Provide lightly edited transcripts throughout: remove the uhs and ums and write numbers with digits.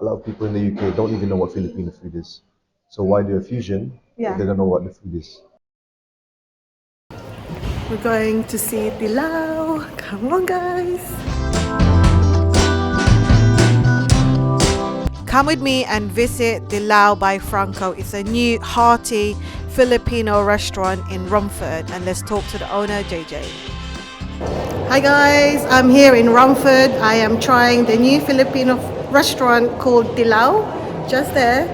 lot of people in the UK don't even know what Filipino food is. So why do a fusion if they don't know what the food is? We're going to see Tilaw. Come on, guys. Come with me and visit Tilaw by Franco. It's a new hearty Filipino restaurant in Romford, and let's talk to the owner, JJ. Hi guys, I'm here in Romford. I am trying the new Filipino restaurant called Tilaw, just there.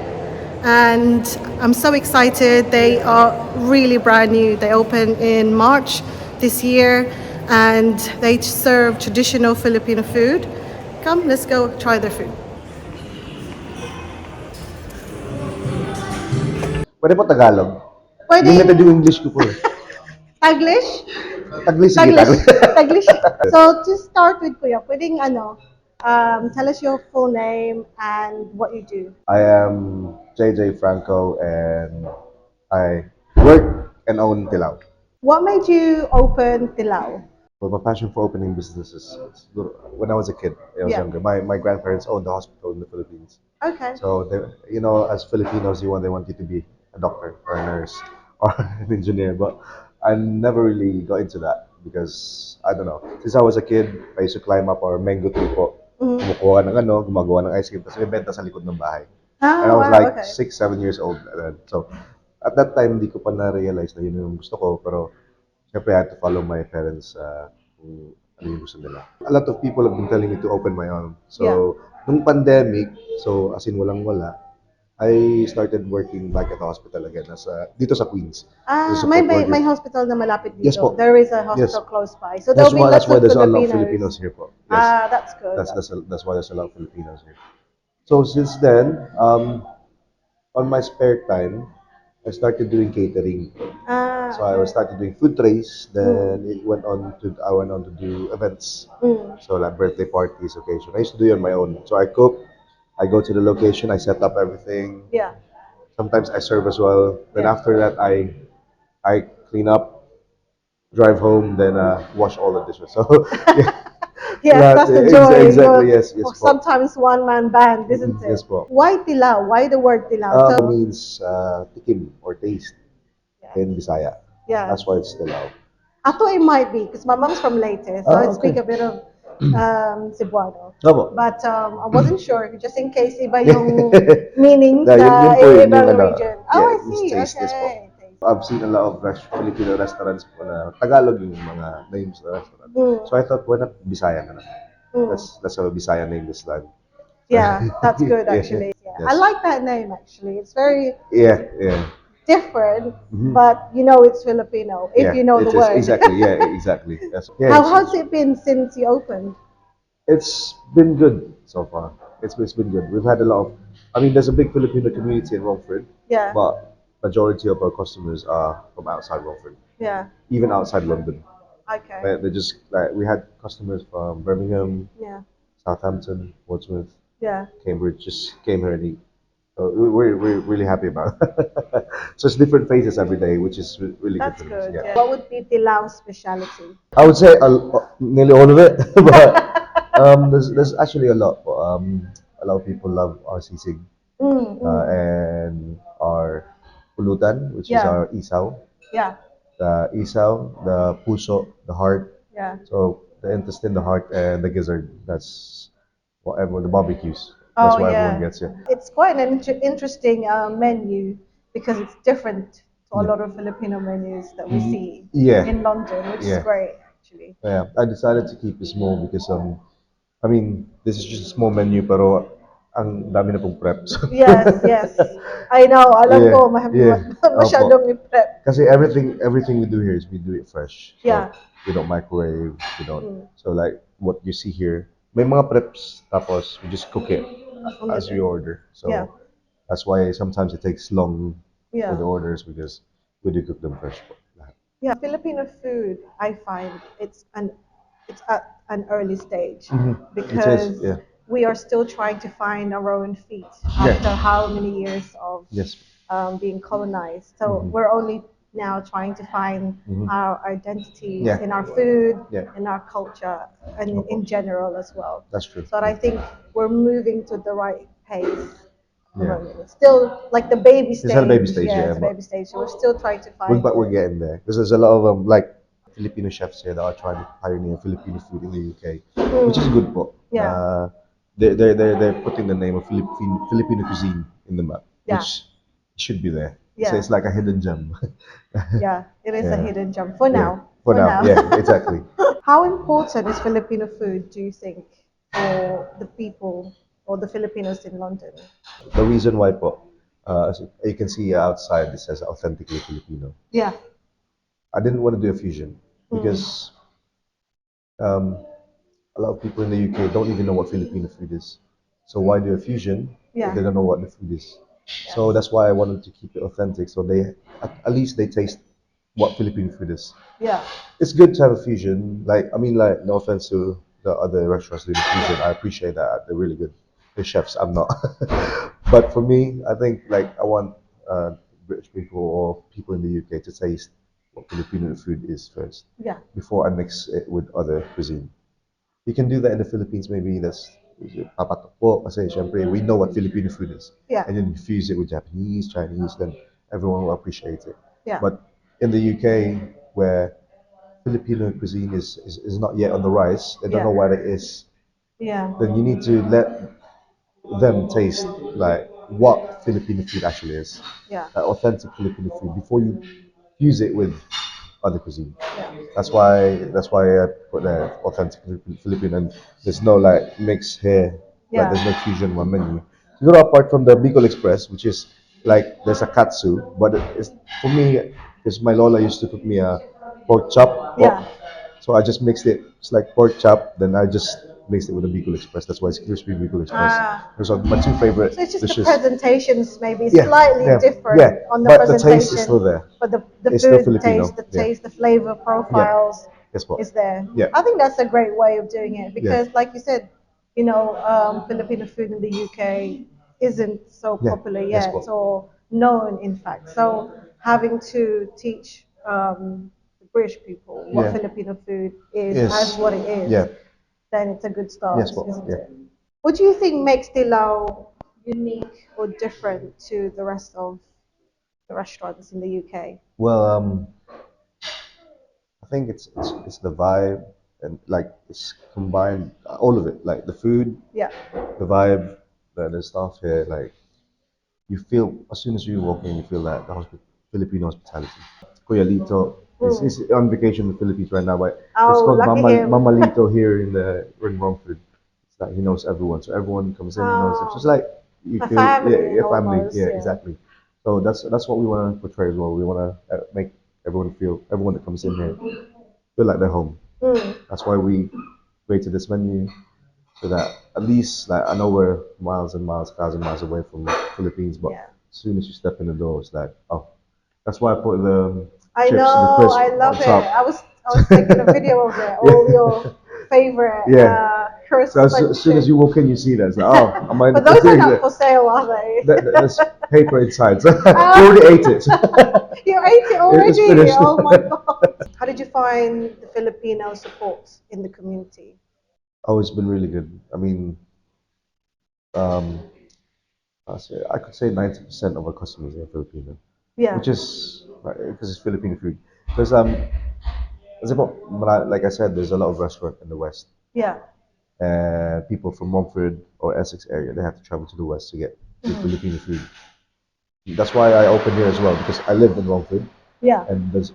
And I'm so excited. They are really brand new. They opened in March this year and they serve traditional Filipino food. Come, let's go try their food. Pwede po Tagalog? Pwede Limited yung English ko po eh. Taglish? Taglish, sige, Taglish. Taglish. Taglish. So to start with, Kuya, pwedeng tell us your full name and what you do. I am JJ Franco and I work and own Tilaw. What made you open Tilaw? But my passion for opening businesses, when I was a kid, I was Yeah. younger, my grandparents owned the hospital in the Philippines. Okay. So, as Filipinos, they want you to be a doctor or a nurse or an engineer. But I never really got into that because, I don't know, since I was a kid, I used to climb up our mango tree po. Kumukuha ng gumagawa ng ice cream, tapos ibenta sa likod ng bahay. And I was wow, like okay. 6, 7 years old. So, at that time, hindi ko pa na-realize na yun yung gusto ko. Pero, syempre, I had to follow my parents kung ano yung gusto nila. A lot of people have been telling me to open my own. So, nung pandemic, so as in walang-wala, I started working back at the hospital again dito sa Queens. As a May support worker. hospital na malapit dito. Yes po. There is a hospital Yes. close by. So there'll be That's lots why of there's a lot of Filipinos. Filipinos here po. Yes. That's good. That's why there's a lot of Filipinos here. So since then, on my spare time, I started doing catering. So I started doing food trays. Then I went on to do events. So like birthday parties, occasion. I used to do it on my own. So I cook. I go to the location. I set up everything. Yeah. Sometimes I serve as well. Then Yeah. after that, I clean up, drive home, then wash all the dishes. So yeah. Yes, that's the joy. Exactly. Yes. Yes. Po. Sometimes one man band, isn't it? Yes po. Why Tilaw? Why the word Tilaw? Means tikim or taste in Bisaya. Yeah. That's why it's Tilaw. I thought it might be because my mom's from Leyte, so I speak a bit of Cebuano. Opo. But I wasn't sure, just in case iba yung meaning Yeah, sa yun ibang yung region. Oh, I it's see. taste, yes po. Okay. I've seen a lot of Filipino restaurants po na Tagalog yung mga names ng restaurant. So I thought, why not Bisaya na lang? Let's have a Bisaya name this time. Yeah, that's good actually. Yeah. Yes. I like that name actually. It's very Yeah. different, but you know it's Filipino if you know the word. Exactly. Yeah, exactly. Yes. Yeah, How's it been since you opened? It's been good so far. It's been good. We've had a lot of. I mean, there's a big Filipino community in Romford. Yeah. But majority of our customers are from outside Romford. Yeah. Even outside London. Okay. They just like we had customers from Birmingham, Yeah. Southampton, Portsmouth, Yeah. Cambridge. Just came here and eat. So we're really happy about it. So it's different faces every day, which is really That's good. For us. good. Yeah. What would be Tilaw's specialty? I would say nearly all of it, but there's actually a lot. A lot of people love our sisig and our pulutan, which is Yeah. our isaw. Yeah. The isaw, the puso, the heart. Yeah. So the intestine, the heart, and the gizzard. That's whatever the barbecues. That's why everyone gets it. It's quite an interesting menu because it's different to a lot of Filipino menus that we see in London, which is great actually. Yeah, I decided to keep it small because I mean, this is just a small menu, pero ang dami na pong prep. So, Yes. I know. Alam ko, masyadong Opo. i-prep. Kasi everything we do here is we do it fresh. So Yeah. we don't microwave. We don't. So like what you see here, may mga preps, tapos we just cook it as we order. So that's why sometimes it takes long for the orders because we do cook them fresh. Yeah, Filipino food, I find it's at an early stage because we are still trying to find our own feet after how many years of being colonized. So we're only now trying to find our identity in our food, in our culture, and in general as well. That's true. So I think we're moving to the right pace. Yeah. It's still like the baby It's at a baby stage. stage, Yeah, yeah, it's a but baby stage. So we're still trying to find but we're it. getting there because there's a lot of like Filipino chefs here that are trying to pioneer Filipino food in the UK, which is good. But Yeah. they're putting the name of Filipino cuisine in the map, Yeah. which should be there. So Yeah. it's like a hidden gem. Yeah, it is a Yeah. hidden gem for Yeah. now. For now, yeah, exactly. How important is Filipino food, do you think, for the people or the Filipinos in London? The reason why po, as you can see outside, it says authentically Filipino. Yeah. I didn't want to do a fusion because um, a lot of people in the UK don't even know what Filipino food is. So why do a fusion if Yeah. they don't know what the food is? So that's why I wanted to keep it authentic. So they at least they taste what Filipino food is. Yeah. It's good to have a fusion. Like I mean, like no offense to the other restaurants doing fusion, I appreciate that they're really good. The chefs, I'm not. But for me, I think like I want British people or people in the UK to taste what Filipino food is first Yeah. before I mix it with other cuisine. You can do that in the Philippines, maybe that's papatok po kasi syempre we know what Filipino food is. Yeah. And then you fuse it with Japanese, Chinese, then everyone will appreciate it. Yeah. But in the UK, where Filipino cuisine is not yet on the rise, they don't Yeah. know what it is, Yeah. then you need to let them taste like what Filipino food actually is. Yeah. Like authentic Filipino food before you fuse it with other cuisine. Yeah. That's why I put the authentic Filipino and there's no like mix here. Like there's no fusion on my menu. You know, apart from the Bicol Express, which is like there's a katsu, but it's for me because my Lola used to cook me a pork chop. Yeah. So I just mixed it. It's like pork chop. Then I just mixed it with a Bicol Express. That's why it's crispy Bicol Express. Those are my two favorite So it's just dishes. the presentations maybe Yeah, slightly yeah, different yeah. on the But the presentation. taste is still there. But the It's still food Filipino. taste, the flavor profiles Yes, po. is there. Yeah. I think that's a great way of doing it because, Yeah. like you said, Filipino food in the UK isn't so Yeah. popular Yes, yet po. or known, in fact. So having to teach the British people what Yeah. Filipino food is Yes. as what it is, Yeah. then it's a good start, Yes, po. isn't Yeah. it? What do you think makes Tilaw unique or different to the rest of the restaurants in the UK? Well, I think it's the vibe and like it's combined all of it, like the food, Yeah. the vibe, the stuff here, like you feel as soon as you walk in, you feel that the Filipino hospitality. Kuya Lito is on vacation in the Philippines right now, but it's Oh, called lucky him. Mama Lito here in Romford. It's like he knows everyone, so everyone comes in, he knows him. So it's like you A feel family yeah, family, almost, yeah, yeah. exactly. So that's what we want to portray as well. We want to make everyone that comes in here feel like they're home. That's why we created this menu so that at least like I know we're miles and miles, thousand miles away from the Philippines, but Yeah. as soon as you step in the door, it's like oh, that's why I put the I chips and the know, crisp I on love it. top. I was taking a video of it, all your favorite Yeah. crisps So and as soon as you walk in, you see that. It's like, oh, am I in the But those are cafeteria? not for sale, are they? There's paper inside. So we already ate it. You ate it It's already? finished. Oh my god. How did you find the Filipino support in the community? Oh, it's been really good. I mean, um, I could say 90% of our customers are Filipino, Yeah. which is because it's Filipino food. Because like I said, there's a lot of restaurant in the west, Yeah. and people from Romford or Essex area they have to travel to the west to get good Filipino food. That's why I opened here as well because I lived in Romford, Yeah. and there's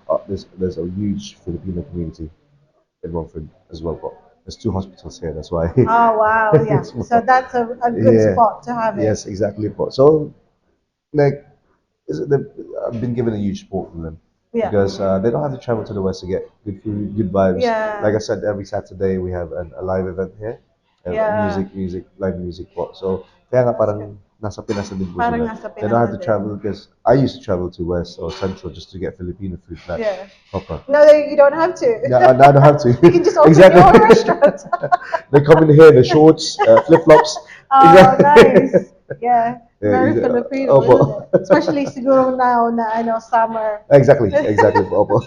a huge Filipino community in Romford as well. But there's two hospitals here. That's why. Oh wow, yeah. It's So more- that's a good yeah. spot to have it. Yes, exactly. So like I've been given a huge support from them Yeah. because they don't have to travel to the west to get good food, good vibes. Yeah. Like I said, every Saturday we have a live event here, Yeah. live music po. So kaya nga That's good. parang nasa Pinas na din po Parang sila. nasa They Pinas don't na have to din. travel because I used to travel to west or central just to get Filipino food like Yeah. proper. No, you don't have to. Yeah, I don't have to. You can just open exactly. your own restaurant. They come in here in the shorts, flip flops. Oh, nice. Yeah. Very Yeah, Filipino, opo. isn't it? Especially siguro now na summer. Exactly, opo.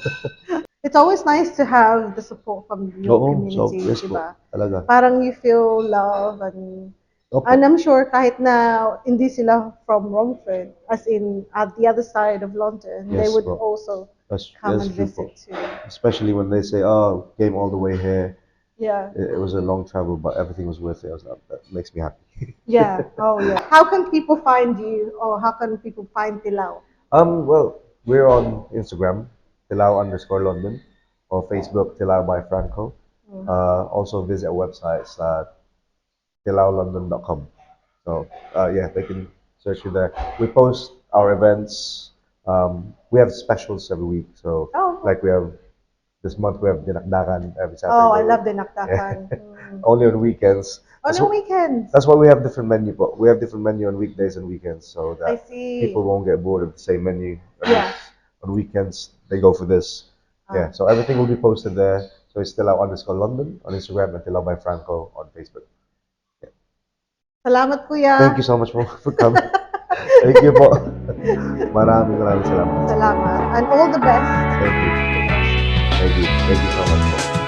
It's always nice to have the support from your Oo, so community, yes po, diba? talaga. Parang you feel love and Opo. And I'm sure kahit na hindi sila from Romford, as in at the other side of London, they Yes would po. also come That's and true po. visit too. Especially when they say, "Oh, came all the way here." Yeah. It was a long travel, but everything was worth it. That makes me happy. Yeah. Oh, yeah. How can people find you, or how can people find Tilaw? Well, we're on Instagram, Tilaw_London, or Facebook, Tilaw by Franco. Also visit our websites at tilawlondon.com. So yeah, they can search you there. We post our events. We have specials every week. So Oh. like we have this month we have dinakdakan every Oh, I Saturday. love Yeah. dinakdakan. Only on weekends. On the weekends. That's why we have different menu. But we have different menu on weekdays and weekends, so I that see. people won't get bored of the same menu. Yeah. On weekends they go for this. Yeah. So everything will be posted there. So it's Tilaw_London on Instagram and Tilaw by Franco on Facebook. Salamat, kuya. Thank you so much for coming. Thank you po. Maraming salamat. Salamat. And all the best. Thank you. Thank you. Thank you so much po.